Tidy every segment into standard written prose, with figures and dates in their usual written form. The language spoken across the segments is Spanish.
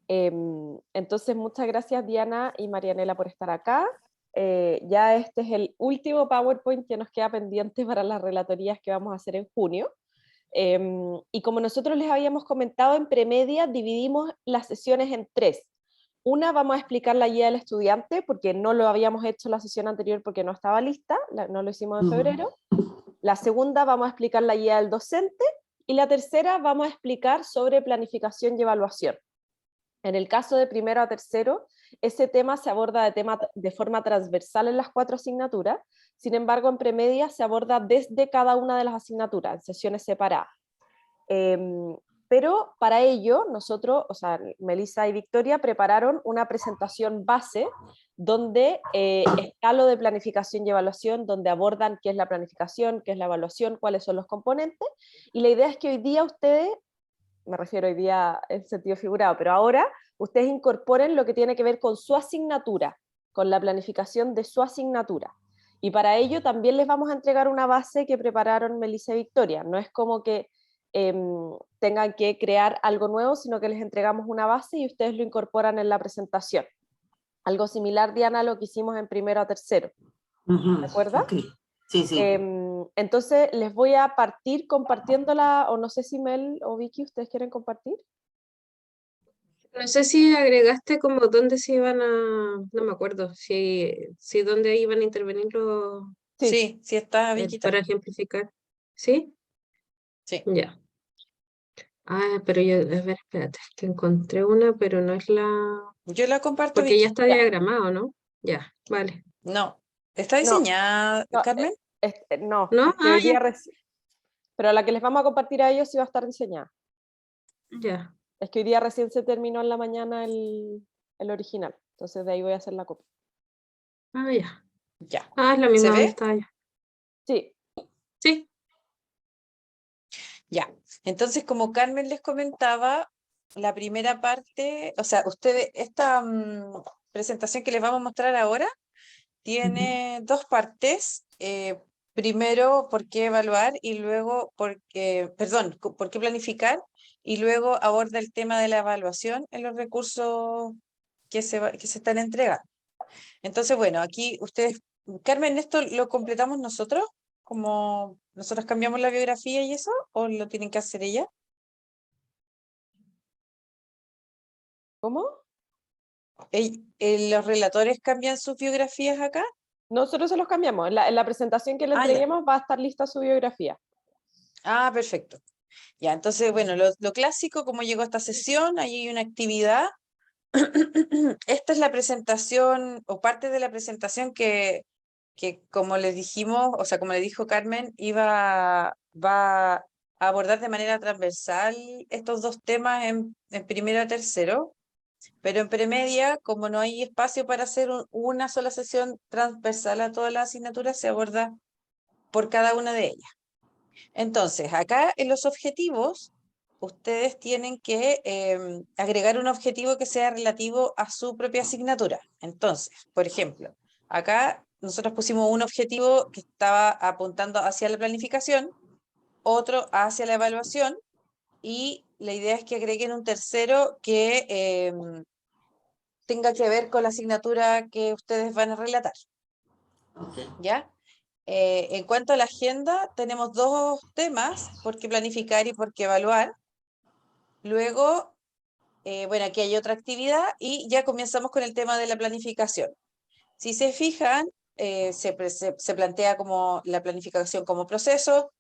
Entonces, muchas gracias Diana y Marianela por estar acá. Ya este es el último PowerPoint que nos queda pendiente para las relatorías que vamos a hacer en junio. Y como nosotros les habíamos comentado, en Premedia dividimos las sesiones en tres. Una, vamos a explicar la guía del estudiante, porque no lo habíamos hecho la sesión anterior porque no estaba lista, no lo hicimos en febrero. La segunda, vamos a explicar la guía del docente. Y la tercera, vamos a explicar sobre planificación y evaluación. En el caso de primero a tercero, ese tema se aborda de forma transversal en las 4 asignaturas, sin embargo en premedia se aborda desde cada una de las asignaturas, en sesiones separadas. Pero para ello nosotros, o sea, Melissa y Victoria prepararon una presentación base donde está lo de planificación y evaluación, donde abordan qué es la planificación, qué es la evaluación, cuáles son los componentes, y la idea es que hoy día ustedes, me refiero hoy día en sentido figurado, pero ahora ustedes incorporen lo que tiene que ver con su asignatura, con la planificación de su asignatura. Y para ello también les vamos a entregar una base que prepararon Melissa y Victoria. No es como que tengan que crear algo nuevo, sino que les entregamos una base y ustedes lo incorporan en la presentación. Algo similar, Diana, a lo que hicimos en primero a tercero. ¿De acuerdo? Ok, sí, sí. Entonces les voy a partir compartiéndola, o no sé si Mel o Vicky, ¿ustedes quieren compartir? No sé si agregaste como dónde se iban a, no me acuerdo, si dónde iban a intervenir los, Sí. Sí, sí está, Viquita. para ejemplificar. ¿Sí? Sí. Ya. Ah, pero yo, a ver, espérate, que encontré una, pero no es la, Yo la comparto, porque ya Vicky. está Ya. diagramado, ¿no? Ya, vale. No. ¿Está No, diseñada, no, Carmen? no, ¿No? es que Ah, hoy día, pero la que les vamos a compartir a ellos sí va a estar diseñada. ya. Es que hoy día recién se terminó en la mañana el original, entonces de ahí voy a hacer la copia. Ah, ya. Ya. Ah, es la ¿Se misma donde ve? estaba ya. Sí, Sí. Ya. Entonces, como Carmen les comentaba, la primera parte, o sea, ustedes, esta presentación que les vamos a mostrar ahora tiene dos partes. Primero, por qué evaluar y luego, por qué planificar y luego aborda el tema de la evaluación en los recursos que se están entregando. Entonces, bueno, aquí ustedes, Carmen, ¿esto lo completamos nosotros? ¿Como nosotros cambiamos la biografía y eso? ¿O lo tienen que hacer ella? ¿cómo? ¿Los relatores cambian sus biografías acá? Nosotros se los cambiamos. En la presentación que le Ah, ya. entreguemos va a estar lista su biografía. Ah, perfecto. Ya, entonces, bueno, lo clásico, como llegó a esta sesión, ahí hay una actividad. Esta es la presentación o parte de la presentación que como les dijimos, o sea, como le dijo Carmen, va a abordar de manera transversal estos dos temas en primero a tercero, pero en premedia, como no hay espacio para hacer una sola sesión transversal a todas las asignaturas, se aborda por cada una de ellas. Entonces, acá en los objetivos, ustedes tienen que agregar un objetivo que sea relativo a su propia asignatura. Entonces, por ejemplo, acá nosotros pusimos un objetivo que estaba apuntando hacia la planificación, otro hacia la evaluación, y la idea es que agreguen un tercero que tenga que ver con la asignatura que ustedes van a relatar. ¿Ya? En cuanto a la agenda, tenemos dos temas, por qué planificar y por qué evaluar. Luego, bueno, aquí hay otra actividad y ya comenzamos con el tema de la planificación. Si se fijan, se plantea como la planificación como proceso.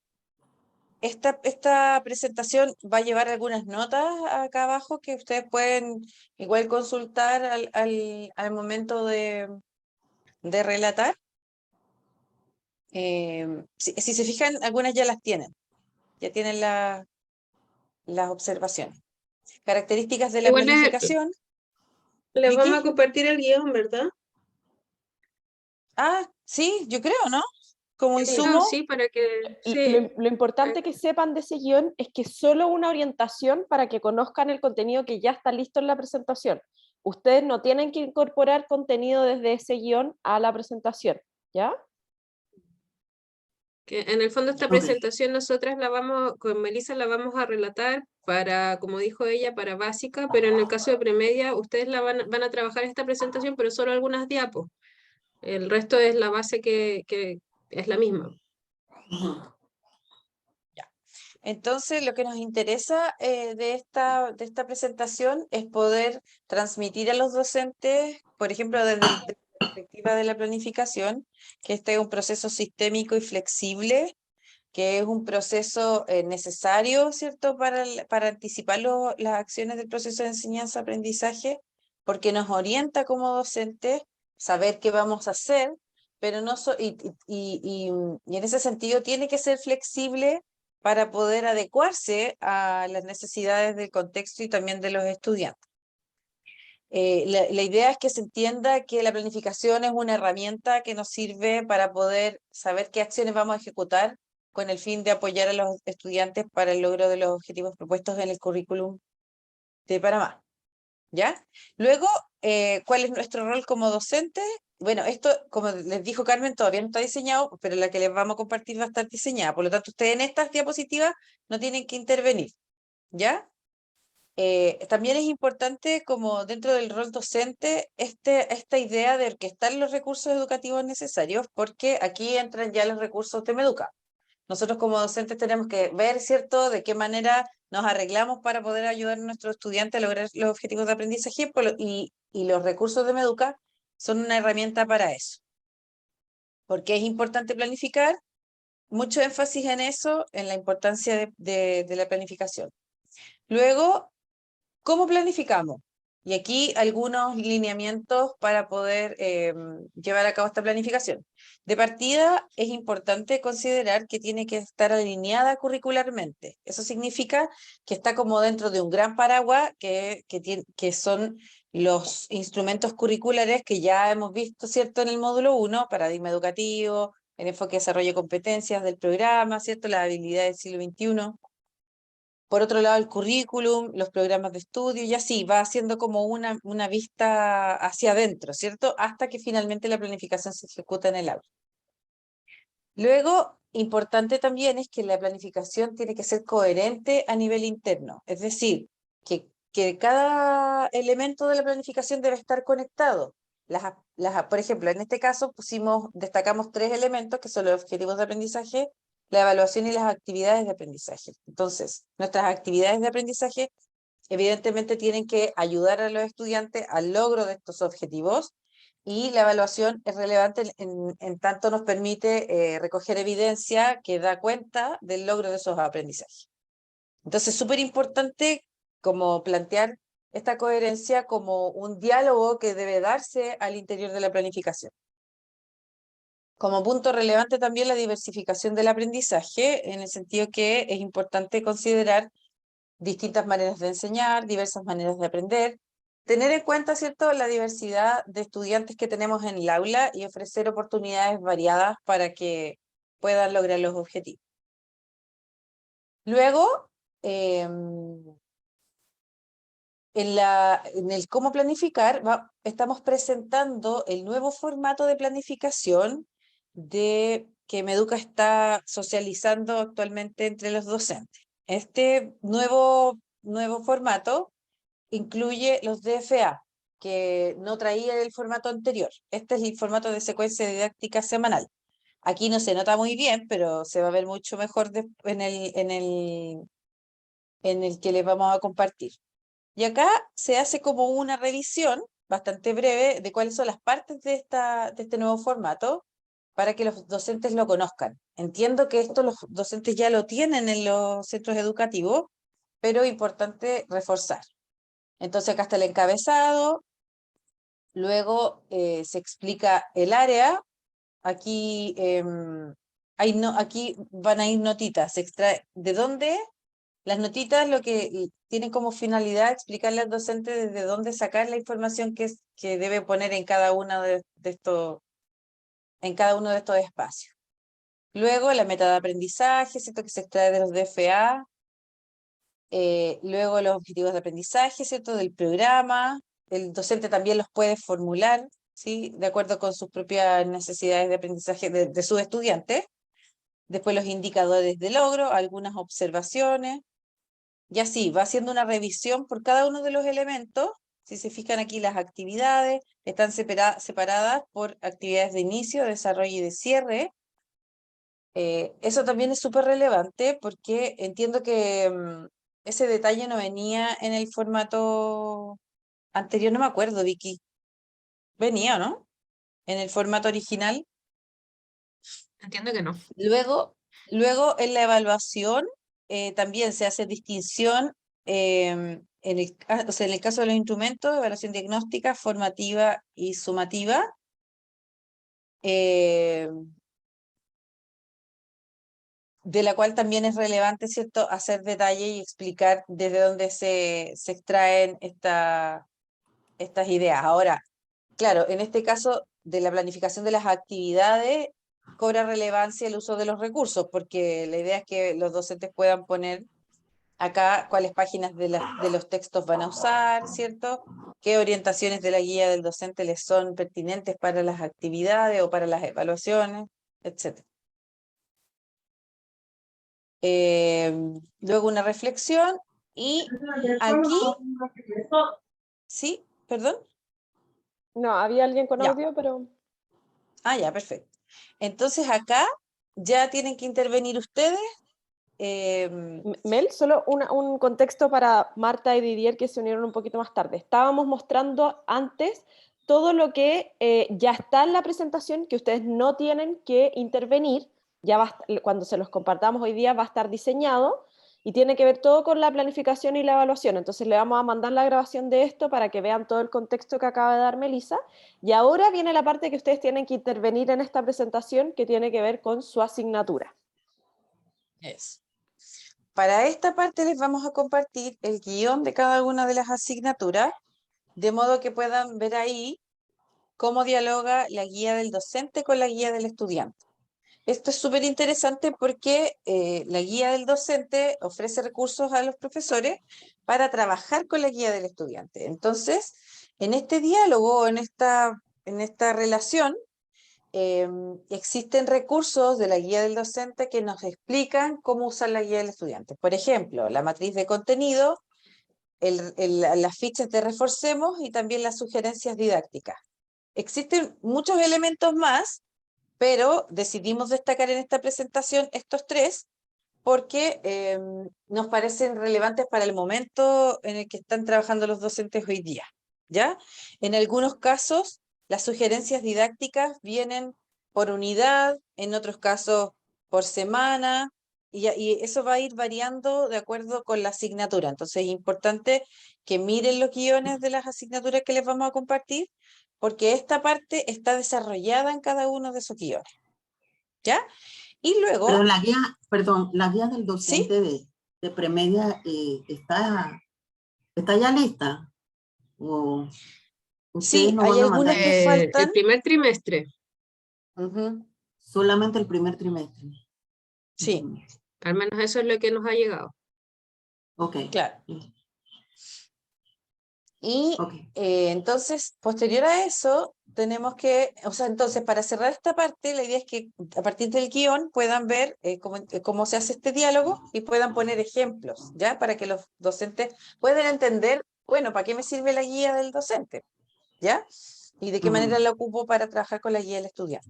Esta presentación va a llevar algunas notas acá abajo que ustedes pueden igual consultar al momento de relatar. Si se fijan, algunas ya las tienen, ya tienen las observaciones. Características de la Igual planificación. les vamos a Vicky. compartir el guión, ¿verdad? Ah, sí, yo creo, ¿no? Como Sí. Creo, insumo. sí, para que, sí. Lo importante que sepan de ese guión es que es solo una orientación para que conozcan el contenido que ya está listo en la presentación. Ustedes no tienen que incorporar contenido desde ese guión a la presentación, ¿ya? Que en el fondo esta Ok. presentación nosotras la vamos, con Melissa la vamos a relatar para, como dijo ella, para básica, pero en el caso de premedia, ustedes van a trabajar esta presentación, pero solo algunas diapos. El resto es la base que es la misma. Ya. Entonces, lo que nos interesa de esta presentación es poder transmitir a los docentes, por ejemplo, desde la perspectiva de la planificación, que este es un proceso sistémico y flexible, que es un proceso necesario, ¿cierto?, para anticipar las acciones del proceso de enseñanza-aprendizaje, porque nos orienta como docentes saber qué vamos a hacer, pero no y en ese sentido tiene que ser flexible para poder adecuarse a las necesidades del contexto y también de los estudiantes. La idea es que se entienda que la planificación es una herramienta que nos sirve para poder saber qué acciones vamos a ejecutar con el fin de apoyar a los estudiantes para el logro de los objetivos propuestos en el currículum de Panamá. ¿Ya? Luego, ¿cuál es nuestro rol como docente? Bueno, esto, como les dijo Carmen, todavía no está diseñado, pero la que les vamos a compartir va a estar diseñada. Por lo tanto, ustedes en estas diapositivas no tienen que intervenir. ¿Ya? También es importante, como dentro del rol docente, esta idea de orquestar los recursos educativos necesarios, porque aquí entran ya los recursos de Meduca. Nosotros como docentes tenemos que ver, ¿cierto?, de qué manera nos arreglamos para poder ayudar a nuestros estudiantes a lograr los objetivos de aprendizaje, y los recursos de Meduca son una herramienta para eso. Porque es importante planificar, mucho énfasis en eso, en la importancia de la planificación. Luego, ¿cómo planificamos? Y aquí algunos lineamientos para poder llevar a cabo esta planificación. De partida, es importante considerar que tiene que estar alineada curricularmente. Eso significa que está como dentro de un gran paraguas que son los instrumentos curriculares que ya hemos visto, ¿cierto?, en el módulo 1, paradigma educativo, el enfoque de desarrollo de competencias del programa, ¿cierto?, las habilidades del siglo XXI. Por otro lado, el currículum, los programas de estudio, y así va haciendo como una vista hacia adentro, ¿cierto? Hasta que finalmente la planificación se ejecuta en el aula. Luego, importante también es que la planificación tiene que ser coherente a nivel interno, es decir, que cada elemento de la planificación debe estar conectado. Por ejemplo, en este caso destacamos 3 elementos que son los objetivos de aprendizaje, la evaluación y las actividades de aprendizaje. Entonces, nuestras actividades de aprendizaje evidentemente tienen que ayudar a los estudiantes al logro de estos objetivos, y la evaluación es relevante en tanto nos permite recoger evidencia que da cuenta del logro de esos aprendizajes. Entonces, súper importante como plantear esta coherencia como un diálogo que debe darse al interior de la planificación. Como punto relevante también la diversificación del aprendizaje, en el sentido que es importante considerar distintas maneras de enseñar, diversas maneras de aprender, tener en cuenta, ¿cierto?, la diversidad de estudiantes que tenemos en el aula y ofrecer oportunidades variadas para que puedan lograr los objetivos. Luego, en el cómo planificar, estamos presentando el nuevo formato de planificación que Meduca está socializando actualmente entre los docentes. Este nuevo formato incluye los DFA, que no traía el formato anterior. Este es el formato de secuencia didáctica semanal. Aquí no se nota muy bien, pero se va a ver mucho mejor en el que les vamos a compartir. Y acá se hace como una revisión bastante breve de cuáles son las partes de este nuevo formato para que los docentes lo conozcan. Entiendo que esto los docentes ya lo tienen en los centros educativos, pero importante reforzar. Entonces acá está el encabezado, luego se explica el área, aquí, aquí van a ir notitas, se extrae de dónde. Las notitas lo que tienen como finalidad explicarle al docente desde dónde sacar la información que debe poner en cada uno de estos espacios. Luego la meta de aprendizaje, ¿cierto?, que se extrae de los DFA. Luego los objetivos de aprendizaje, ¿cierto?, del programa. El docente también los puede formular, ¿sí?, de acuerdo con sus propias necesidades de aprendizaje de sus estudiantes. después los indicadores de logro, algunas observaciones, y así va haciendo una revisión por cada uno de los elementos. Si se fijan aquí, las actividades están separadas por actividades de inicio, desarrollo y de cierre. Eso también es súper relevante porque entiendo que ese detalle no venía en el formato anterior, no me acuerdo, Vicky. Venía, ¿no? En el formato original. Entiendo que no. Luego en la evaluación también se hace distinción o sea, en el caso de los instrumentos, evaluación diagnóstica, formativa y sumativa. De la cual también es relevante, ¿cierto?, hacer detalle y explicar desde dónde se extraen estas ideas. Ahora, claro, en este caso de la planificación de las actividades, cobra relevancia el uso de los recursos, porque la idea es que los docentes puedan poner acá cuáles páginas de los textos van a usar, ¿cierto? Qué orientaciones de la guía del docente les son pertinentes para las actividades o para las evaluaciones, etc. Luego una reflexión y aquí, sí, perdón, No, había alguien con ya, audio, pero... ya, perfecto. Entonces acá ya tienen que intervenir ustedes. Mel, solo un contexto para Marta y Didier que se unieron un poquito más tarde. Estábamos mostrando antes todo lo que ya está en la presentación, que ustedes no tienen que intervenir, ya cuando se los compartamos hoy día va a estar diseñado y tiene que ver todo con la planificación y la evaluación. Entonces le vamos a mandar la grabación de esto para que vean todo el contexto que acaba de dar Melissa. Y ahora viene la parte que ustedes tienen que intervenir en esta presentación que tiene que ver con su asignatura. Eso. Para esta parte les vamos a compartir el guión de cada una de las asignaturas, de modo que puedan ver ahí cómo dialoga la guía del docente con la guía del estudiante. Esto es súper interesante porque la guía del docente ofrece recursos a los profesores para trabajar con la guía del estudiante. Entonces, en este diálogo, en esta relación, existen recursos de la guía del docente que nos explican cómo usar la guía del estudiante. Por ejemplo, la matriz de contenido, las fichas de Reforcemos y también las sugerencias didácticas. Existen muchos elementos más, pero decidimos destacar en esta presentación estos tres porque nos parecen relevantes para el momento en el que están trabajando los docentes hoy día, ¿ya? En algunos casos, las sugerencias didácticas vienen por unidad, en otros casos por semana, y eso va a ir variando de acuerdo con la asignatura. Entonces es importante que miren los guiones de las asignaturas que les vamos a compartir, porque esta parte está desarrollada en cada uno de esos guiones, ¿ya? Y luego, Pero la guía del ¿sí? docente de premedia está ya lista. ¿O ustedes Sí, lo hay van a mandar algunas que El faltan. primer trimestre, Ujú, solamente el primer trimestre? sí, Ujú. al menos eso es lo que nos ha llegado. Ok. claro. Y Ok. entonces, posterior a eso, tenemos que, o sea, entonces para cerrar esta parte, la idea es que a partir del guión puedan ver cómo se hace este diálogo y puedan poner ejemplos, ¿ya? Para que los docentes puedan entender, bueno, ¿para qué me sirve la guía del docente? ¿Ya? Y de qué manera la ocupo para trabajar con la guía del estudiante.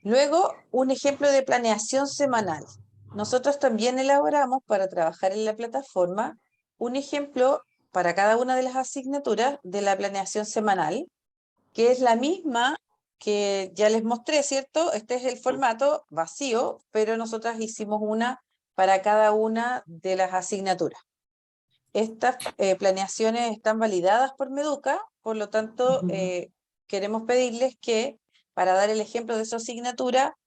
Luego, un ejemplo de planeación semanal. Nosotros también elaboramos para trabajar en la plataforma un ejemplo para cada una de las asignaturas de la planeación semanal, que es la misma que ya les mostré, ¿cierto? Este es el formato vacío, pero nosotras hicimos una para cada una de las asignaturas. Estas planeaciones están validadas por Meduca, por lo tanto, queremos pedirles que, para dar el ejemplo de su asignatura,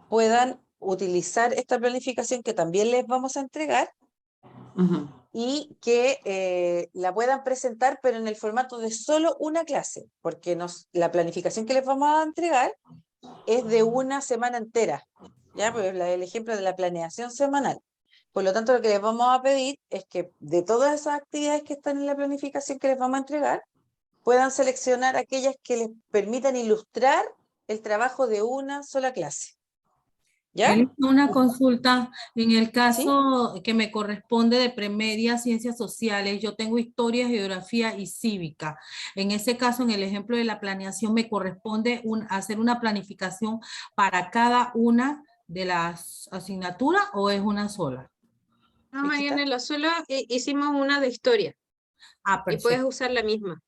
puedan utilizar esta planificación que también les vamos a entregar Ujú. y que la puedan presentar, pero en el formato de solo una clase, porque la planificación que les vamos a entregar es de una semana entera, ¿ya? Pues el ejemplo de la planeación semanal. Por lo tanto, lo que les vamos a pedir es que de todas esas actividades que están en la planificación que les vamos a entregar, puedan seleccionar aquellas que les permitan ilustrar el trabajo de una sola clase. ¿Ya? Melissa, una consulta. En el ¿Sí? caso que me corresponde de premedia ciencias sociales, yo tengo historia, geografía y cívica. En ese caso, en el ejemplo de la planeación, me corresponde hacer una planificación para cada una de las asignaturas o es una sola. No, Viquita. Marianela, solo hicimos una de historia Ah, y puedes perfecto. usar la misma,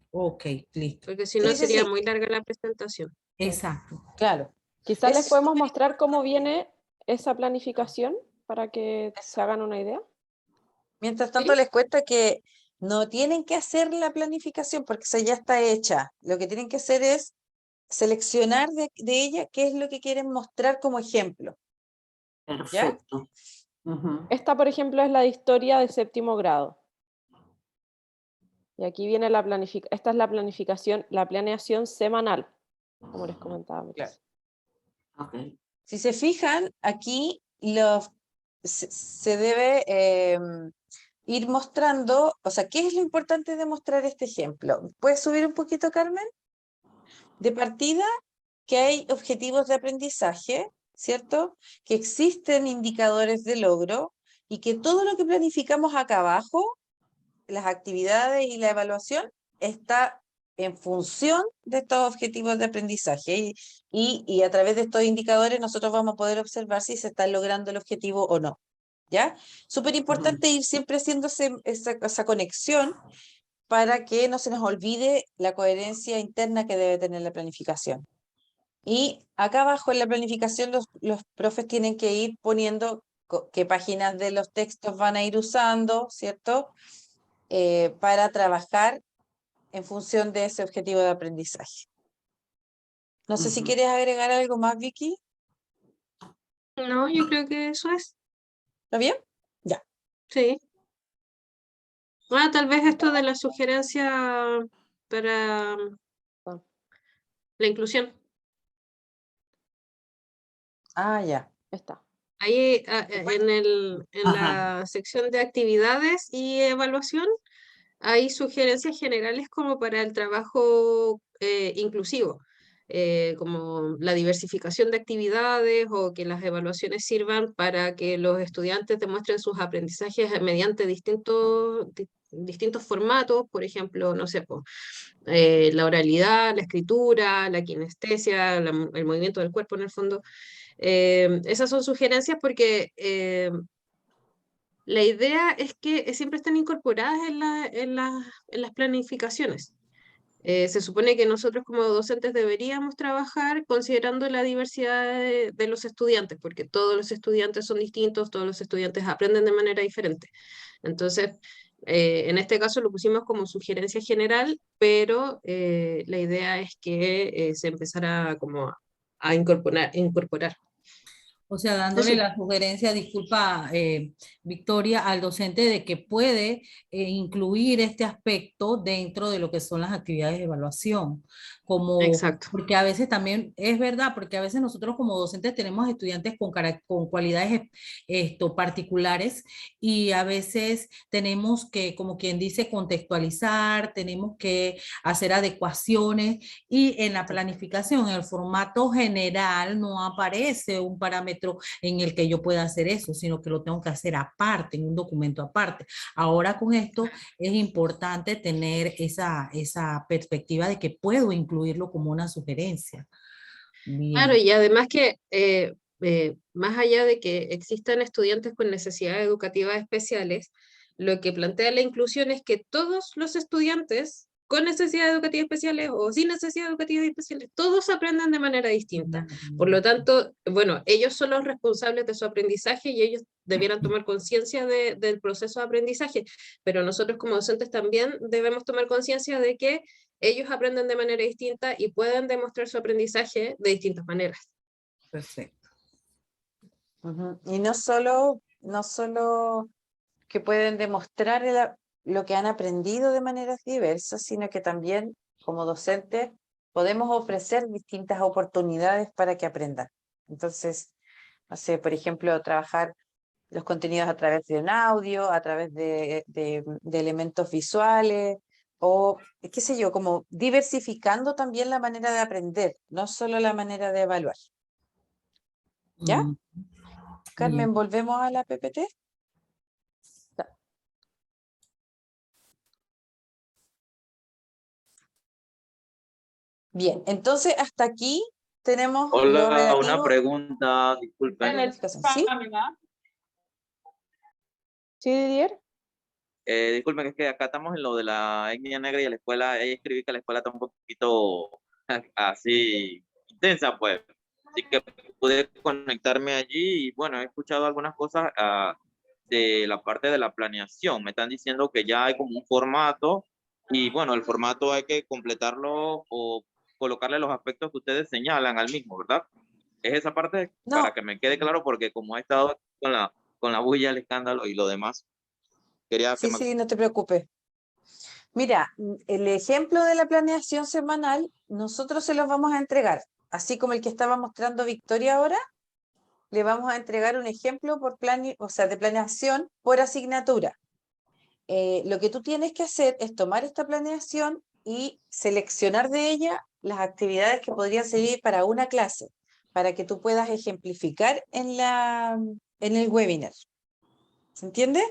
Ok, listo. porque si no Sí, sí, sería sí, muy larga la presentación. Exacto. claro. Quizás les Es podemos mostrar cómo viene esa planificación para que se hagan una idea. Mientras tanto, ¿Sí? les cuento que no tienen que hacer la planificación porque esa ya está hecha. Lo que tienen que hacer es seleccionar de ella qué es lo que quieren mostrar como ejemplo. ¿Ya? Perfecto. Ujú. Esta, por ejemplo, es la de historia de 7º grado. Y aquí viene la planificación. Esta es la planificación, la planeación semanal, como les comentaba Claro. antes. Ok. Si se fijan, aquí se debe ir mostrando, o sea, ¿qué es lo importante de mostrar este ejemplo? ¿Puedes subir un poquito, Carmen? De partida, que hay objetivos de aprendizaje, ¿cierto? Que existen indicadores de logro y que todo lo que planificamos acá abajo, las actividades y la evaluación, está en función de estos objetivos de aprendizaje y a través de estos indicadores nosotros vamos a poder observar si se está logrando el objetivo o no. ¿Ya? Súper importante ir siempre haciendo esa conexión para que no se nos olvide la coherencia interna que debe tener la planificación. Y acá abajo en la planificación los profes tienen que ir poniendo qué páginas de los textos van a ir usando, ¿cierto? Para trabajar en función de ese objetivo de aprendizaje. No sé si Ujú. quieres agregar algo más, Vicky. No, yo creo que eso es. ¿Está bien? Ya. Sí. Ah, tal vez esto de la sugerencia para Ah, la inclusión. Ah, ya. está. Ahí en Ajá. la sección de actividades y evaluación hay sugerencias generales como para el trabajo inclusivo, como la diversificación de actividades o que las evaluaciones sirvan para que los estudiantes demuestren sus aprendizajes mediante distintos formatos, por ejemplo, no sé, la oralidad, la escritura, la kinestesia, el movimiento del cuerpo en el fondo. Esas son sugerencias porque la idea es que siempre están incorporadas en las planificaciones. Se supone que nosotros como docentes deberíamos trabajar considerando la diversidad de los estudiantes, porque todos los estudiantes son distintos, todos los estudiantes aprenden de manera diferente. Entonces, en este caso lo pusimos como sugerencia general, pero la idea es que se empezara como a incorporar. O sea, dándole Eso. la sugerencia, disculpa, Victoria, al docente de que puede incluir este aspecto dentro de lo que son las actividades de evaluación, como, Exacto. porque a veces también es verdad, porque a veces nosotros como docentes tenemos estudiantes con cualidades particulares y a veces tenemos que, como quien dice, contextualizar, tenemos que hacer adecuaciones y en la planificación, en el formato general, no aparece un parámetro en el que yo pueda hacer eso, sino que lo tengo que hacer aparte, en un documento aparte. Ahora con esto es importante tener esa perspectiva de que puedo incluirlo como una sugerencia. Claro, Bien. y además que más allá de que existan estudiantes con necesidades educativas especiales, lo que plantea la inclusión es que todos los estudiantes con necesidades educativas especiales o sin necesidades educativas especiales, todos aprendan de manera distinta. Por lo tanto, bueno, ellos son los responsables de su aprendizaje y ellos debieran tomar conciencia del proceso de aprendizaje, pero nosotros como docentes también debemos tomar conciencia de que ellos aprenden de manera distinta y pueden demostrar su aprendizaje de distintas maneras. Perfecto. Ujú. Y no solo que pueden demostrar lo que han aprendido de maneras diversas, sino que también como docentes podemos ofrecer distintas oportunidades para que aprendan. Entonces, no sé, por ejemplo, trabajar los contenidos a través de un audio, a través de elementos visuales, o qué sé yo, como diversificando también la manera de aprender, no solo la manera de evaluar. ¿Ya? Mm, Carmen, bien. volvemos a la PPT. Bien, entonces hasta aquí tenemos lo Hola, una relativo pregunta, a disculpen. la planificación. ¿Sí? ¿Sí, Didier? Disculpen, es que acá estamos en lo de la etnia negra y la escuela. Ahí escribí que la escuela está un poquito así intensa, pues. Así que pude conectarme allí y bueno, he escuchado algunas cosas de la parte de la planeación. Me están diciendo que ya hay como un formato y bueno, el formato hay que completarlo o colocarle los aspectos que ustedes señalan al mismo, ¿verdad? Es esa parte para No, que me quede claro porque como he estado con la bulla, el escándalo y lo demás, quería que sí, me... sí, no te preocupes. Mira, el ejemplo de la planeación semanal, nosotros se los vamos a entregar, así como el que estaba mostrando Victoria ahora, le vamos a entregar un ejemplo por o sea, de planeación por asignatura. Lo que tú tienes que hacer es tomar esta planeación y seleccionar de ella las actividades que podrían servir para una clase, para que tú puedas ejemplificar en el webinar. ¿Se entiende?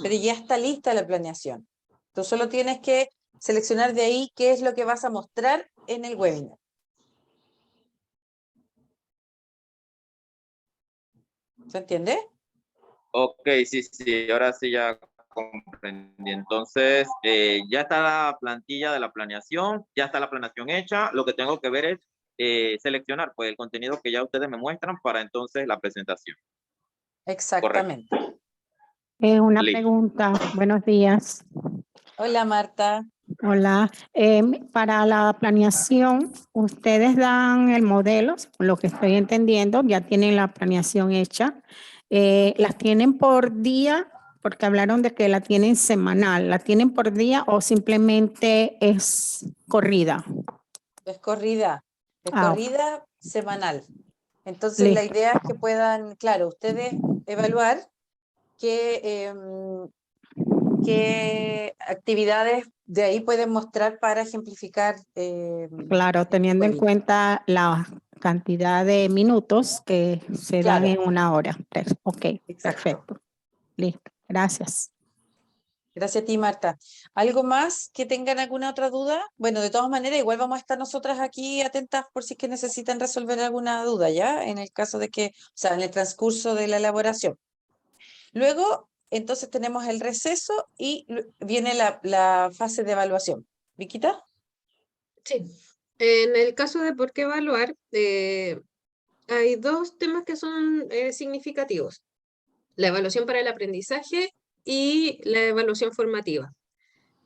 Pero ya está lista la planeación. Tú solo tienes que seleccionar de ahí qué es lo que vas a mostrar en el webinar. ¿Se entiende? Ok, sí, sí, ahora sí ya comprendí. Entonces, ya está la plantilla de la planeación, ya está la planeación hecha. Lo que tengo que ver es seleccionar pues el contenido que ya ustedes me muestran para entonces la presentación. Correcto. Exactamente. Una Listo. pregunta. Buenos días. Hola, Marta. Hola. Para la planeación, ustedes dan el modelo, por lo que estoy entendiendo, ya tienen la planeación hecha. ¿Las tienen por día? Porque hablaron de que la tienen semanal. ¿La tienen por día o simplemente es corrida? Es Ah, ok. corrida semanal. Entonces, la Listo. idea es que puedan, claro, ustedes evaluar qué actividades de ahí pueden mostrar para ejemplificar Claro, en el teniendo en webinar. cuenta la cantidad de minutos que se dan Claro, en una hora. Ok, exacto. perfecto. Listo. Gracias. Gracias a ti, Marta. ¿Algo más que tengan alguna otra duda? Bueno, de todas maneras, igual vamos a estar nosotras aquí atentas por si es que necesitan resolver alguna duda, ¿ya? En el caso de que, o sea, en el transcurso de la elaboración. Luego, entonces tenemos el receso y viene la fase de evaluación. ¿Viquita? Sí. En el caso de por qué evaluar, hay dos temas que son significativos: la evaluación para el aprendizaje y la evaluación formativa.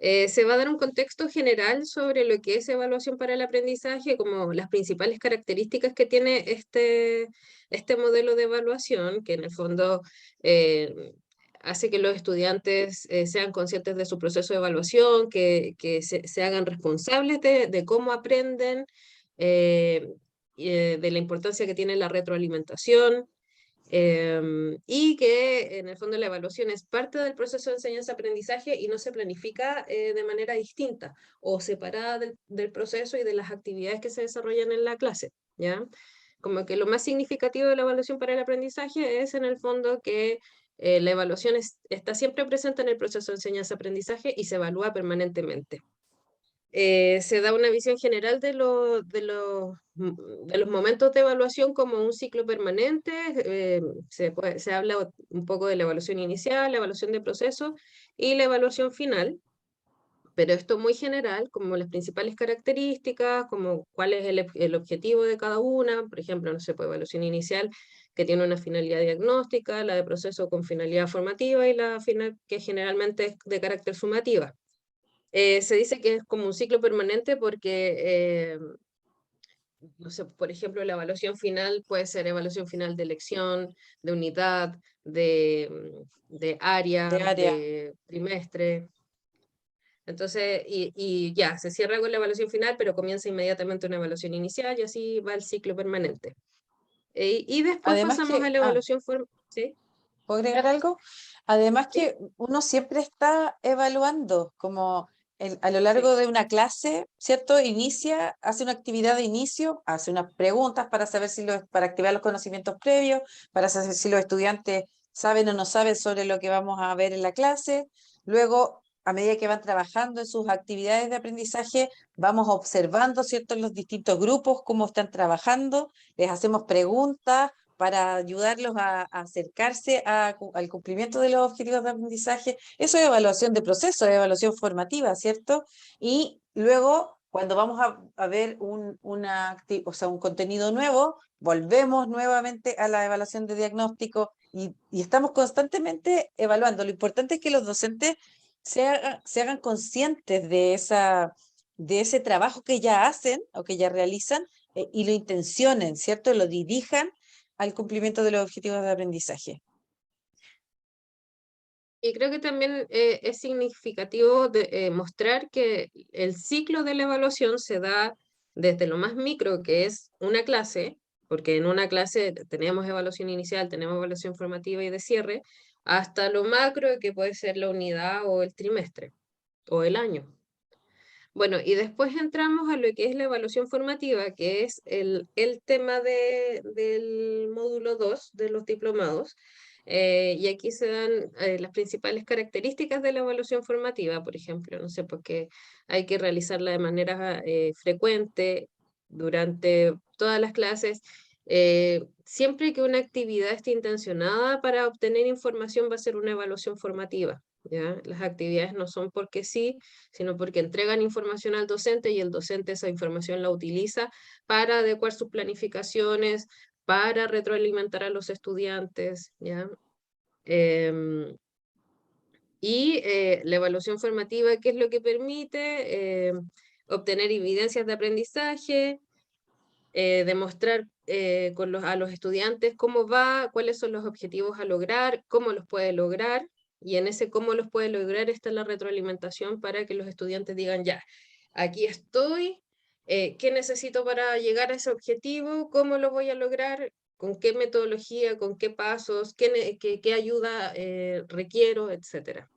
Se va a dar un contexto general sobre lo que es evaluación para el aprendizaje, como las principales características que tiene este modelo de evaluación, que en el fondo hace que los estudiantes sean conscientes de su proceso de evaluación, que se hagan responsables de cómo aprenden, eh, de la importancia que tiene la retroalimentación. Y que en el fondo la evaluación es parte del proceso de enseñanza-aprendizaje y no se planifica de manera distinta o separada del proceso y de las actividades que se desarrollan en la clase, ¿ya? Como que lo más significativo de la evaluación para el aprendizaje es en el fondo que la evaluación está siempre presente en el proceso de enseñanza-aprendizaje y se evalúa permanentemente. Se da una visión general de los momentos de evaluación como un ciclo permanente. Se habla un poco de la evaluación inicial, la evaluación de proceso y la evaluación final, pero esto muy general, como las principales características, como cuál es el objetivo de cada una. Por ejemplo, no sé, pues evaluación inicial que tiene una finalidad diagnóstica, la de proceso con finalidad formativa y la final que generalmente es de carácter sumativa. Se dice que es como un ciclo permanente porque, no sé, por ejemplo, la evaluación final puede ser evaluación final de lección, de unidad, de área, De área. de trimestre. Entonces, y ya, se cierra con la evaluación final, pero comienza inmediatamente una evaluación inicial y así va el ciclo permanente. Y después Además pasamos a que, la evaluación formal. ¿Sí? ¿puedo agregar algo? Además ¿Sí? que uno siempre está evaluando, como a lo largo de una clase, ¿cierto? Inicia, hace una actividad de inicio, hace unas preguntas para saber si para activar los conocimientos previos, para saber si los estudiantes saben o no saben sobre lo que vamos a ver en la clase. Luego, a medida que van trabajando en sus actividades de aprendizaje, vamos observando, ¿cierto?, en los distintos grupos cómo están trabajando, les hacemos preguntas para ayudarlos a acercarse al cumplimiento de los objetivos de aprendizaje. Eso es evaluación de proceso, es evaluación formativa, ¿cierto? Y luego, cuando vamos a ver un contenido nuevo, volvemos nuevamente a la evaluación de diagnóstico y estamos constantemente evaluando. Lo importante es que los docentes se hagan conscientes de ese trabajo que ya hacen o que ya realizan y lo intencionen, ¿cierto? Lo dirijan al cumplimiento de los objetivos de aprendizaje. Y creo que también es significativo mostrar que el ciclo de la evaluación se da desde lo más micro, que es una clase, porque en una clase tenemos evaluación inicial, tenemos evaluación formativa y de cierre, hasta lo macro, que puede ser la unidad o el trimestre, o el año. Bueno, y después entramos a lo que es la evaluación formativa, que es el tema del módulo 2 de los diplomados. Y aquí se dan las principales características de la evaluación formativa, por ejemplo, no sé, porque hay que realizarla de manera frecuente durante todas las clases. Siempre que una actividad esté intencionada para obtener información va a ser una evaluación formativa. ¿Ya? Las actividades no son porque sí, sino porque entregan información al docente y el docente esa información la utiliza para adecuar sus planificaciones, para retroalimentar a los estudiantes, ¿ya? Y la evaluación formativa, ¿qué es lo que permite? Obtener evidencias de aprendizaje, demostrar a los estudiantes cómo va, cuáles son los objetivos a lograr, cómo los puede lograr, y en ese cómo los puede lograr está la retroalimentación para que los estudiantes digan, ya, aquí estoy, ¿qué necesito para llegar a ese objetivo? ¿Cómo lo voy a lograr? ¿Con qué metodología? ¿Con qué pasos? ¿Qué ayuda requiero? Etcétera.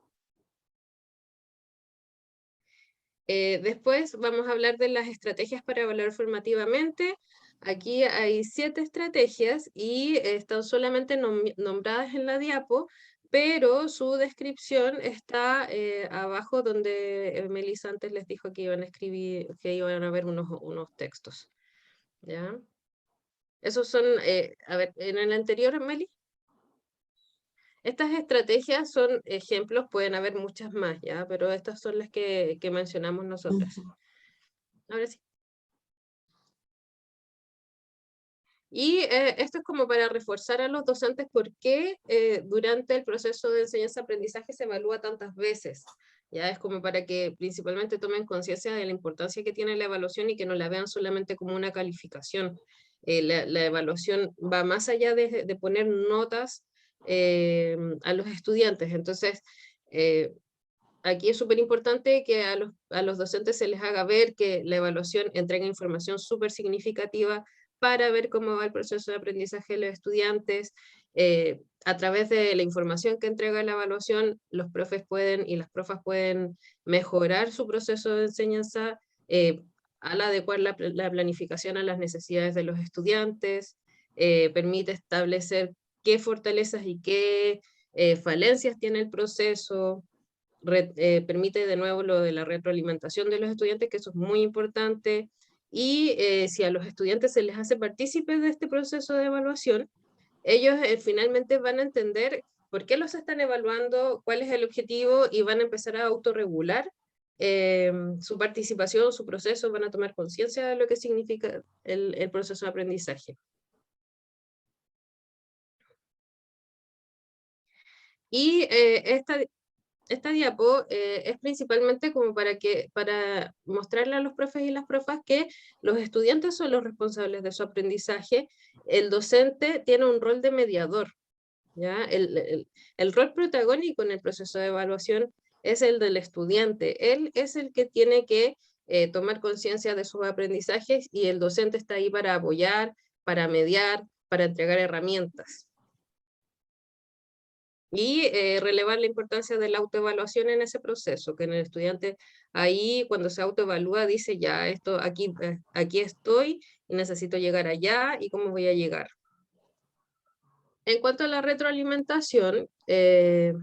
Después vamos a hablar de las estrategias para evaluar formativamente. Aquí hay 7 estrategias y están solamente nombradas en la diapo, pero su descripción está abajo donde Melissa antes les dijo que iban a escribir, que iban a ver unos textos. ¿Ya? Esos son, a ver, en el anterior, Meli. Estas estrategias son ejemplos, pueden haber muchas más, ¿ya? Pero estas son las que mencionamos nosotras. Ahora sí. Y esto es como para reforzar a los docentes por qué durante el proceso de enseñanza-aprendizaje se evalúa tantas veces. Ya es como para que principalmente tomen conciencia de la importancia que tiene la evaluación y que no la vean solamente como una calificación. La evaluación va más allá de poner notas a los estudiantes. Entonces, aquí es súper importante que a los docentes se les haga ver que la evaluación entrega información súper significativa para ver cómo va el proceso de aprendizaje de los estudiantes. A través de la información que entrega la evaluación, los profes pueden y las profas pueden mejorar su proceso de enseñanza al adecuar la planificación a las necesidades de los estudiantes, permite establecer qué fortalezas y qué falencias tiene el proceso, permite de nuevo lo de la retroalimentación de los estudiantes, que eso es muy importante, y si a los estudiantes se les hace partícipes de este proceso de evaluación, ellos finalmente van a entender por qué los están evaluando, cuál es el objetivo, y van a empezar a autorregular su participación, su proceso, van a tomar conciencia de lo que significa el proceso de aprendizaje. Y esta diapo es principalmente como para mostrarle a los profes y las profas que los estudiantes son los responsables de su aprendizaje. El docente tiene un rol de mediador, ¿ya? El rol protagónico en el proceso de evaluación es el del estudiante. Él es el que tiene que tomar conciencia de sus aprendizajes y el docente está ahí para apoyar, para mediar, para entregar herramientas. Y relevar la importancia de la autoevaluación en ese proceso, que en el estudiante ahí cuando se autoevalúa dice ya, esto aquí estoy y necesito llegar allá y cómo voy a llegar. En cuanto a la retroalimentación, este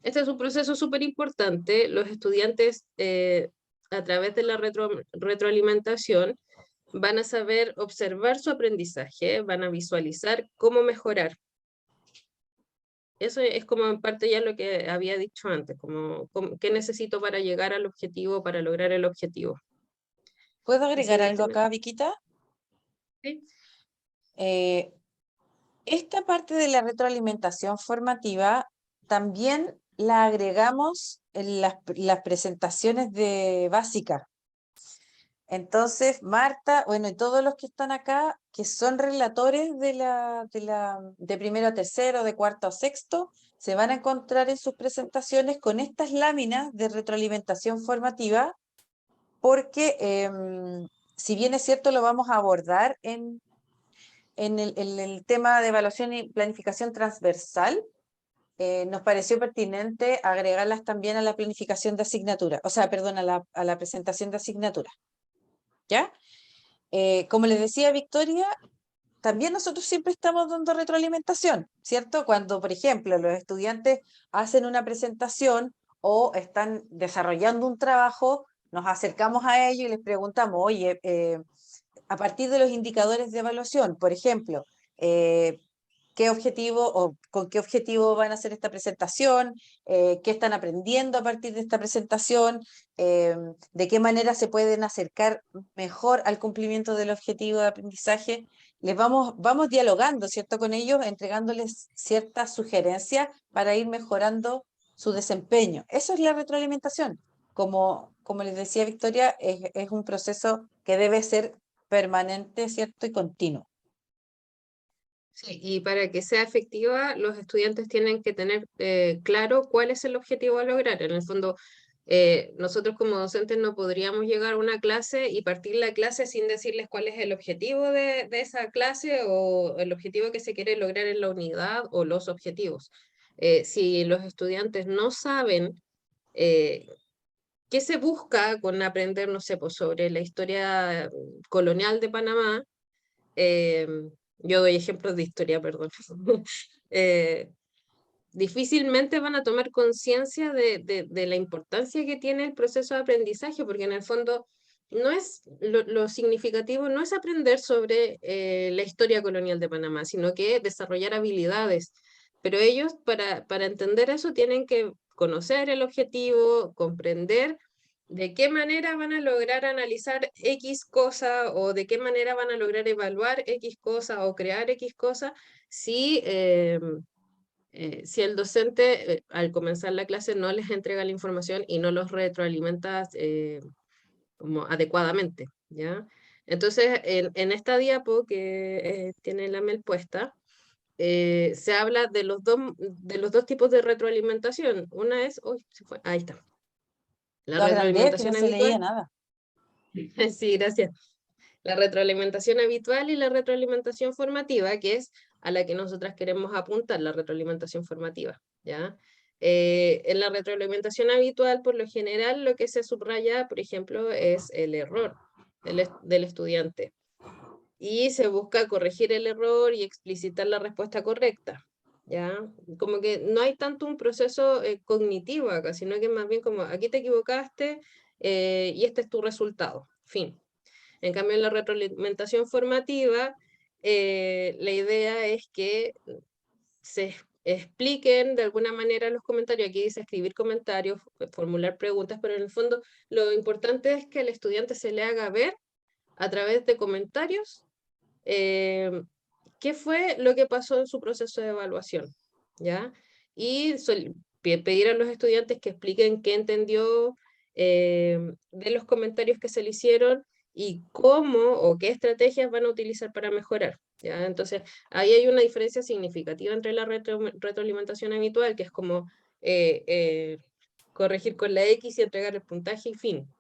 es un proceso súper importante. Los estudiantes a través de la retroalimentación van a saber observar su aprendizaje, van a visualizar cómo mejorar. Eso es como en parte ya lo que había dicho antes, como qué necesito para llegar al objetivo, para lograr el objetivo. ¿Puedo agregar algo Siguiente. acá, Viquita? Sí. Esta parte de la retroalimentación formativa también la agregamos en las presentaciones de básica. Entonces, Marta, bueno, y todos los que están acá, que son relatores de primero a tercero, de cuarto a sexto, se van a encontrar en sus presentaciones con estas láminas de retroalimentación formativa, porque si bien es cierto, lo vamos a abordar en el tema de evaluación y planificación transversal, nos pareció pertinente agregarlas también a la planificación de asignatura, o sea, perdón, a la presentación de asignatura. ¿Ya? Como les decía Victoria, también nosotros siempre estamos dando retroalimentación, ¿cierto? Cuando, por ejemplo, los estudiantes hacen una presentación o están desarrollando un trabajo, nos acercamos a ellos y les preguntamos, oye, a partir de los indicadores de evaluación, por ejemplo, qué objetivo o con qué objetivo van a hacer esta presentación, qué están aprendiendo a partir de esta presentación, de qué manera se pueden acercar mejor al cumplimiento del objetivo de aprendizaje. Les vamos dialogando, ¿cierto?, con ellos, entregándoles ciertas sugerencias para ir mejorando su desempeño. Eso es la retroalimentación. Como les decía Victoria, es un proceso que debe ser permanente, ¿cierto?, y continuo. Sí, y para que sea efectiva, los estudiantes tienen que tener claro cuál es el objetivo a lograr. En el fondo, nosotros como docentes no podríamos llegar a una clase y partir la clase sin decirles cuál es el objetivo de esa clase o el objetivo que se quiere lograr en la unidad o los objetivos. Si los estudiantes no saben qué se busca con aprender, no sé, pues, sobre la historia colonial de Panamá, yo doy ejemplos de historia, perdón. Difícilmente van a tomar conciencia de la importancia que tiene el proceso de aprendizaje, porque en el fondo no es lo significativo no es aprender sobre la historia colonial de Panamá, sino que desarrollar habilidades. Pero ellos para entender eso tienen que conocer el objetivo, comprender de qué manera van a lograr analizar X cosa o de qué manera van a lograr evaluar X cosa o crear X cosa si si el docente al comenzar la clase no les entrega la información y no los retroalimenta como adecuadamente, ¿ya? Entonces, en esta diapo que tiene la Mel puesta, se habla de los dos tipos de retroalimentación. Una es, uy, se fue, ahí está. La Lo agrandé, que no retroalimentación se leía habitual. nada. Sí, gracias. La retroalimentación habitual y la retroalimentación formativa, que es a la que nosotras queremos apuntar, la retroalimentación formativa, ¿ya? En la retroalimentación habitual, por lo general, lo que se subraya, por ejemplo, es el error del estudiante. Y se busca corregir el error y explicitar la respuesta correcta, ¿ya? Como que no hay tanto un proceso cognitivo acá, sino que más bien como, aquí te equivocaste y este es tu resultado, fin. En cambio, en la retroalimentación formativa, la idea es que se expliquen de alguna manera los comentarios. Aquí dice escribir comentarios, formular preguntas, pero en el fondo lo importante es que el estudiante se le haga ver a través de comentarios qué fue lo que pasó en su proceso de evaluación, ¿ya? Y pedir a los estudiantes que expliquen qué entendió de los comentarios que se le hicieron y cómo o qué estrategias van a utilizar para mejorar, ¿ya? Entonces, ahí hay una diferencia significativa entre la retroalimentación habitual, que es como corregir con la X y entregar el puntaje y fin,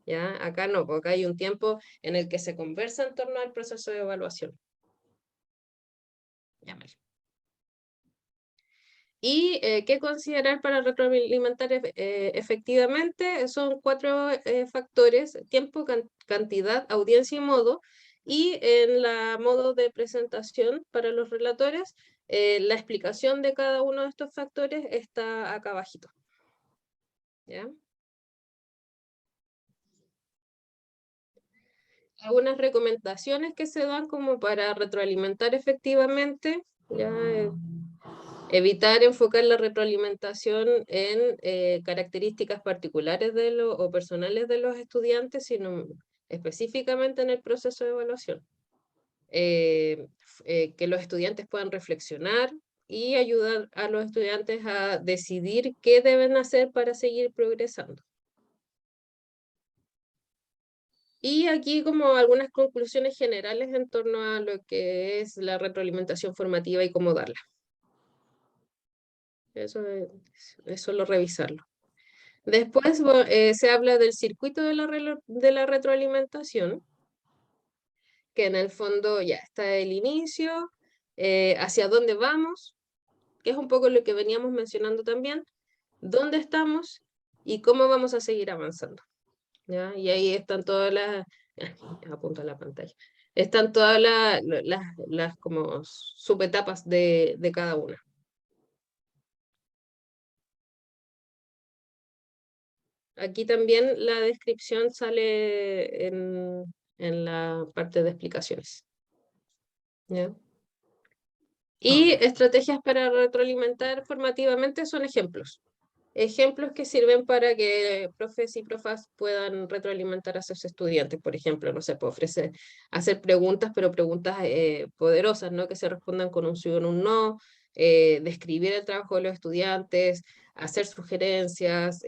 ¿ya? Acá no, porque acá hay un tiempo en el que se conversa en torno al proceso de evaluación. Y qué considerar para retroalimentar efectivamente son 4 factores: tiempo, cantidad, audiencia y modo. Y en la modo de presentación para los relatores, la explicación de cada uno de estos factores está acá abajito. ¿Ya? Algunas recomendaciones que se dan como para retroalimentar efectivamente, ya, evitar enfocar la retroalimentación en características particulares o personales de los estudiantes, sino específicamente en el proceso de evaluación. Que los estudiantes puedan reflexionar y ayudar a los estudiantes a decidir qué deben hacer para seguir progresando. Y aquí como algunas conclusiones generales en torno a lo que es la retroalimentación formativa y cómo darla. Eso es solo revisarlo. Después se habla del circuito de la retroalimentación, que en el fondo ya está el inicio, hacia dónde vamos, que es un poco lo que veníamos mencionando también, dónde estamos y cómo vamos a seguir avanzando. ¿Ya? Y ahí están todas las, apunto a la pantalla, están todas las como subetapas de cada una. Aquí también la descripción sale en la parte de explicaciones. ¿Ya? Y estrategias para retroalimentar formativamente son ejemplos. Ejemplos que sirven para que profes y profas puedan retroalimentar a sus estudiantes. Por ejemplo, no sé, puede ofrecer hacer preguntas, pero preguntas poderosas, ¿no? Que se respondan con un sí o un no, describir el trabajo de los estudiantes, hacer sugerencias,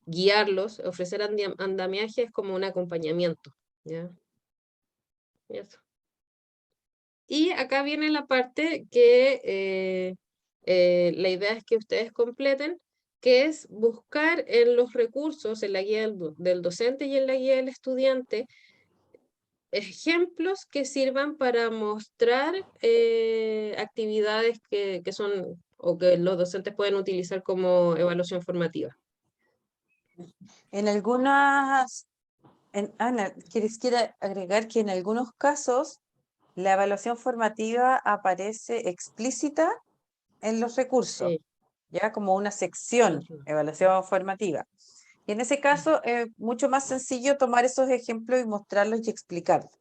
guiarlos, ofrecer andamiajes como un acompañamiento. ¿Ya? Y eso. Y acá viene la parte que la idea es que ustedes completen, que es buscar en los recursos, en la guía del docente y en la guía del estudiante, ejemplos que sirvan para mostrar actividades que son o que los docentes pueden utilizar como evaluación formativa. En algunas, Ana, quisiera agregar que en algunos casos la evaluación formativa aparece explícita en los recursos, Sí, ya como una sección, evaluación formativa. Y en ese caso es mucho más sencillo tomar esos ejemplos y mostrarlos y explicarlos.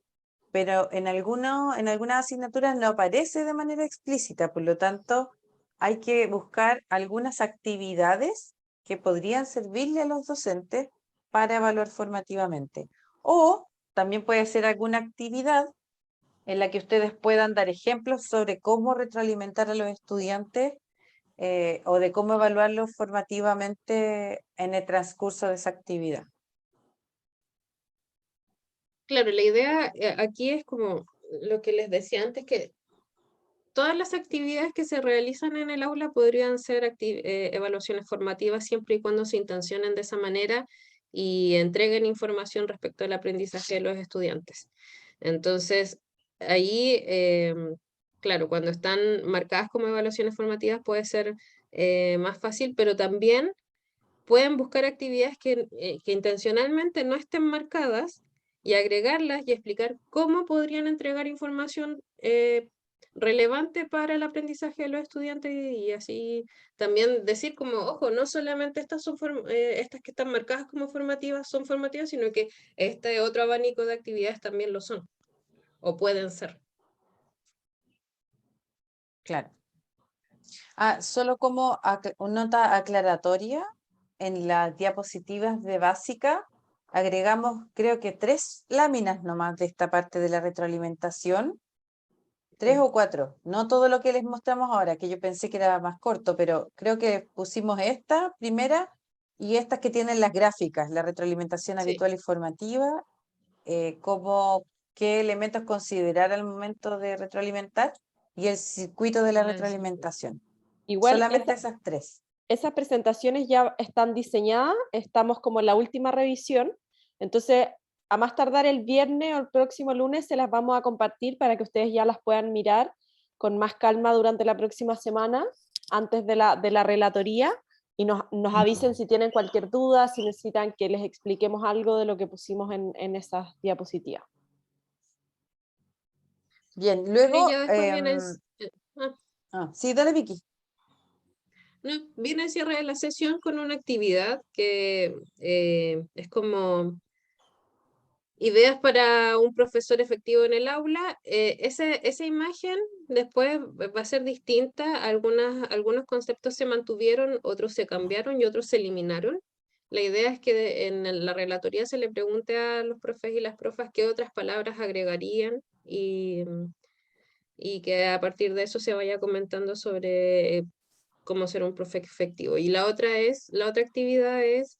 Pero en algunas asignaturas no aparece de manera explícita, por lo tanto hay que buscar algunas actividades que podrían servirle a los docentes para evaluar formativamente. O también puede ser alguna actividad en la que ustedes puedan dar ejemplos sobre cómo retroalimentar a los estudiantes o de cómo evaluarlos formativamente en el transcurso de esa actividad. claro, la idea aquí es como lo que les decía antes, que todas las actividades que se realizan en el aula podrían ser evaluaciones formativas siempre y cuando se intencionen de esa manera y entreguen información respecto al aprendizaje de los estudiantes. Entonces, ahí, claro, cuando están marcadas como evaluaciones formativas puede ser más fácil, pero también pueden buscar actividades que intencionalmente no estén marcadas y agregarlas y explicar cómo podrían entregar información relevante para el aprendizaje de los estudiantes y así también decir como, ojo, no solamente estas son estas que están marcadas como formativas son formativas, sino que este otro abanico de actividades también lo son o pueden ser. Claro. Solo como nota aclaratoria, en las diapositivas de básica agregamos creo que 3 láminas nomás de esta parte de la retroalimentación. 3 o 4, no todo lo que les mostramos ahora, que yo pensé que era más corto, pero creo que pusimos esta primera y estas que tienen las gráficas, la retroalimentación Sí. habitual y formativa, como qué elementos considerar al momento de retroalimentar y el circuito de la retroalimentación. Igual Solamente esas 3. esas presentaciones ya están diseñadas, estamos como en la última revisión, entonces a más tardar el viernes o el próximo lunes se las vamos a compartir para que ustedes ya las puedan mirar con más calma durante la próxima semana antes de la relatoría y nos avisen si tienen cualquier duda, si necesitan que les expliquemos algo de lo que pusimos en esas diapositivas. Bien, Y luego... ya después viene sí, dale, Vicky. no, viene el cierre de la sesión con una actividad que es como ideas para un profesor efectivo en el aula. Esa imagen después va a ser distinta. Algunos conceptos se mantuvieron, otros se cambiaron y otros se eliminaron. La idea es que en la relatoría se le pregunte a los profes y las profas qué otras palabras agregarían y que a partir de eso se vaya comentando sobre cómo ser un profe efectivo. Y la otra actividad es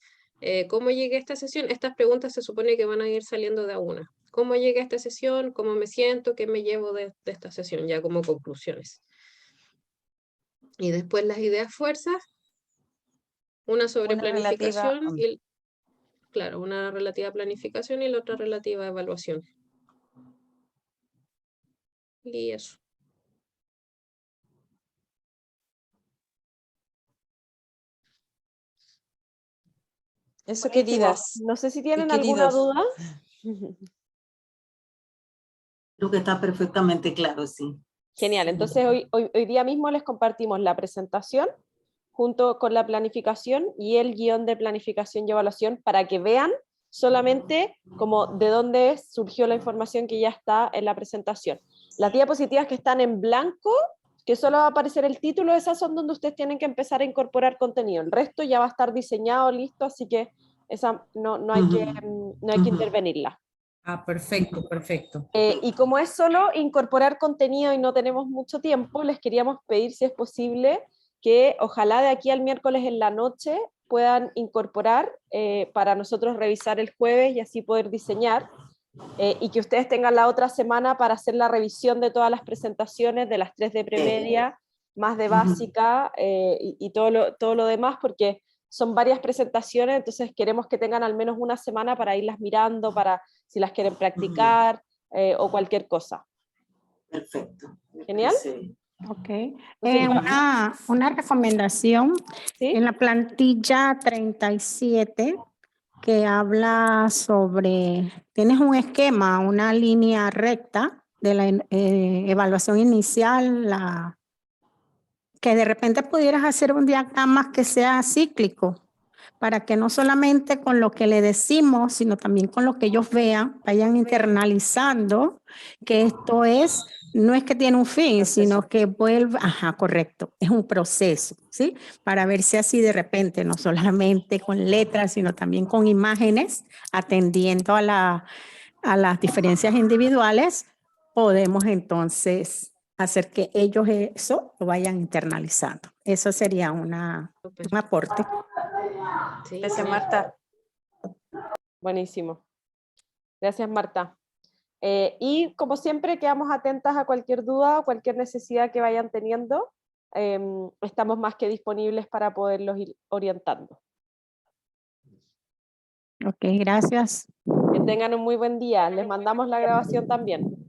cómo llegué a esta sesión. Estas preguntas se supone que van a ir saliendo de a una. ¿Cómo llegué a esta sesión? ¿Cómo me siento? ¿Qué me llevo de esta sesión? Ya como conclusiones. Y después las ideas fuerzas, una sobre Una relativa, planificación y, claro, una relativa a planificación y la otra relativa a evaluación. Y eso. Eso, Buenísimo. queridas. No sé si y tienen alguna queridos. duda. Creo que está perfectamente claro, sí. Genial, entonces hoy día mismo les compartimos la presentación junto con la planificación y el guión de planificación y evaluación para que vean solamente como de dónde surgió la información que ya está en la presentación. Las diapositivas que están en blanco, que solo va a aparecer el título, esas son donde ustedes tienen que empezar a incorporar contenido. El resto ya va a estar diseñado, listo, así que esa no hay que intervenirla. Ah, perfecto, perfecto. Y como es solo incorporar contenido y no tenemos mucho tiempo, les queríamos pedir si es posible que ojalá de aquí al miércoles en la noche puedan incorporar para nosotros revisar el jueves y así poder diseñar y que ustedes tengan la otra semana para hacer la revisión de todas las presentaciones de las 3 de premedia, más de básica y todo lo demás, porque son varias presentaciones, entonces queremos que tengan al menos una semana para irlas mirando, para si las quieren practicar o cualquier cosa. Perfecto. ¿Genial? Sí. Ok. Entonces, Una recomendación ¿sí? en la plantilla 37 que habla sobre, tienes un esquema, una línea recta de la evaluación inicial, que de repente pudieras hacer un diagrama que sea cíclico, para que no solamente con lo que le decimos, sino también con lo que ellos vean, vayan internalizando que esto no es que tiene un fin, sino que vuelve, correcto, es un proceso, ¿sí? Para ver si así de repente, no solamente con letras, sino también con imágenes, atendiendo a las diferencias individuales, podemos entonces hacer que ellos eso lo vayan internalizando. Eso sería un aporte. Sí, Gracias, genial. Marta. Buenísimo. Gracias, Marta. Y como siempre, quedamos atentas a cualquier duda o cualquier necesidad que vayan teniendo. Estamos más que disponibles para poderlos ir orientando. Ok, gracias. Que tengan un muy buen día. Les mandamos la grabación también.